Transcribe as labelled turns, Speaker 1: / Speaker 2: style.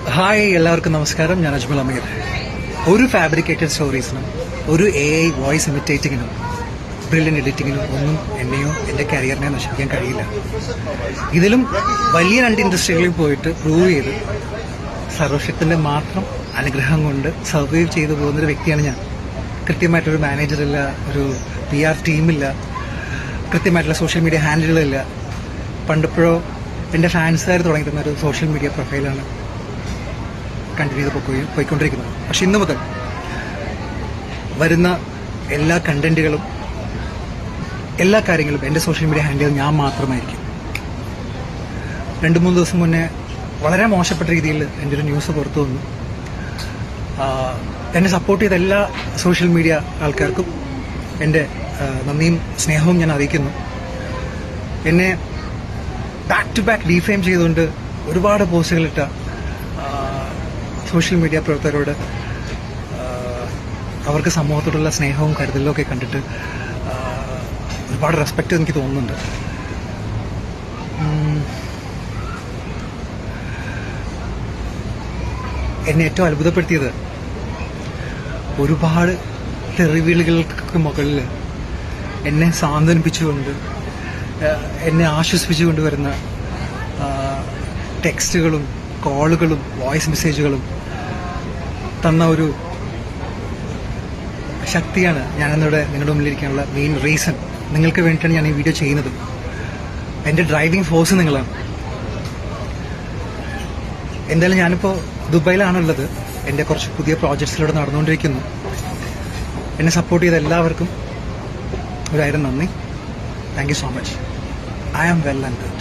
Speaker 1: Hi, എല്ലാവർക്കും നമസ്കാരം. ഞാൻ അജ്മൽ അമീർ. ഒരു ഫാബ്രിക്കേറ്റഡ് സ്റ്റോറീസിനും ഒരു AI വോയിസ് ഇമിറ്റേറ്റിങ്ങിനും ബ്രില്യൻ എഡിറ്റിങ്ങിനും ഒന്നും എന്നെയോ എൻ്റെ കരിയറിനെ നശിപ്പിക്കാൻ കഴിയില്ല. ഇതിലും വലിയ രണ്ട് ഇൻഡസ്ട്രികളിൽ പോയിട്ട് പ്രൂവ് ചെയ്ത് സർവശക്തിൻ്റെ മാത്രം അനുഗ്രഹം കൊണ്ട് സർവൈവ് ചെയ്തു പോകുന്നൊരു വ്യക്തിയാണ് ഞാൻ. കൃത്യമായിട്ടൊരു മാനേജറില്ല, ഒരു PR ടീമില്ല, കൃത്യമായിട്ടുള്ള സോഷ്യൽ മീഡിയ ഹാൻഡിലുകളില്ല. പണ്ടിപ്പോഴോ എൻ്റെ ഫാൻസുകാർ തുടങ്ങിയിരുന്ന ഒരു സോഷ്യൽ മീഡിയ പ്രൊഫൈലാണ് കണ്ടിന്യൂ ചെയ്ത് പോയിക്കൊണ്ടിരിക്കുന്നത്. പക്ഷെ ഇന്നു മുതൽ വരുന്ന എല്ലാ കണ്ടന്റുകളും എല്ലാ കാര്യങ്ങളും എൻ്റെ സോഷ്യൽ മീഡിയ ഹാൻഡിൽ ഞാൻ മാത്രമായിരിക്കും. 2-3 ദിവസം മുന്നേ വളരെ മോശപ്പെട്ട രീതിയിൽ എൻ്റെ ഒരു ന്യൂസ് പുറത്തു വന്നു. എന്നെ സപ്പോർട്ട് ചെയ്ത എല്ലാ സോഷ്യൽ മീഡിയ ആൾക്കാർക്കും എൻ്റെ നന്ദിയും സ്നേഹവും ഞാൻ അറിയിക്കുന്നു. എന്നെ ബാക്ക് ടു ബാക്ക് ഡീഫെയിം ചെയ്തുകൊണ്ട് ഒരുപാട് പോസ്റ്റുകളിട്ട സോഷ്യൽ മീഡിയ പ്രവർത്തകരോട് അവർക്ക് സമൂഹത്തോടുള്ള സ്നേഹവും കരുതലും ഒക്കെ കണ്ടിട്ട് ഒരുപാട് റെസ്പെക്റ്റ് എനിക്ക് തോന്നുന്നുണ്ട്. എന്നെ ഏറ്റവും അത്ഭുതപ്പെടുത്തിയത് ഒരുപാട് തെറിവിളികൾക്ക് മുകളിൽ എന്നെ സാന്ത്വനിപ്പിച്ചുകൊണ്ട് എന്നെ ആശ്വസിപ്പിച്ചുകൊണ്ട് വരുന്ന ടെക്സ്റ്റുകളും കോളുകളും വോയിസ് മെസ്സേജുകളും തന്ന ഒരു ശക്തിയാണ് ഞാനിന്നിവിടെ നിങ്ങളുടെ മുന്നിലിരിക്കാനുള്ള മെയിൻ റീസൺ. നിങ്ങൾക്ക് വേണ്ടിയിട്ടാണ് ഞാൻ ഈ വീഡിയോ ചെയ്യുന്നത്. എൻ്റെ ഡ്രൈവിംഗ് ഫോഴ്സ് നിങ്ങളാണ്. എന്തായാലും ഞാനിപ്പോൾ ദുബായിലാണുള്ളത്. എൻ്റെ കുറച്ച് പുതിയ പ്രോജക്ട്സിലൂടെ നടന്നുകൊണ്ടിരിക്കുന്നു. എന്നെ സപ്പോർട്ട് ചെയ്ത എല്ലാവർക്കും 1000 നന്ദി. Thank you so much. I am well and good.